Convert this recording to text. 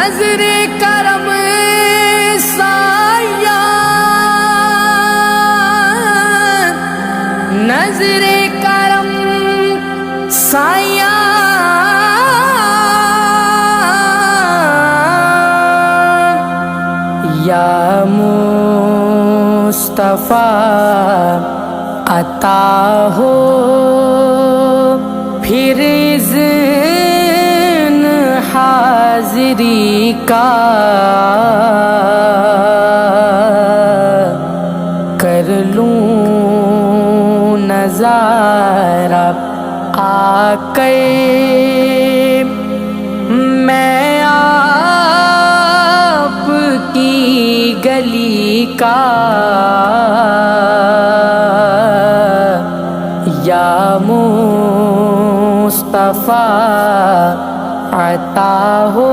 नजरे करम साया, नजरे करम साया, या मुस्तफा अता हो फिर इज़्न हाज़िरी का, कर लूं नज़ारा आके मैं आपकी गली का, या मुस्तफा अता हो।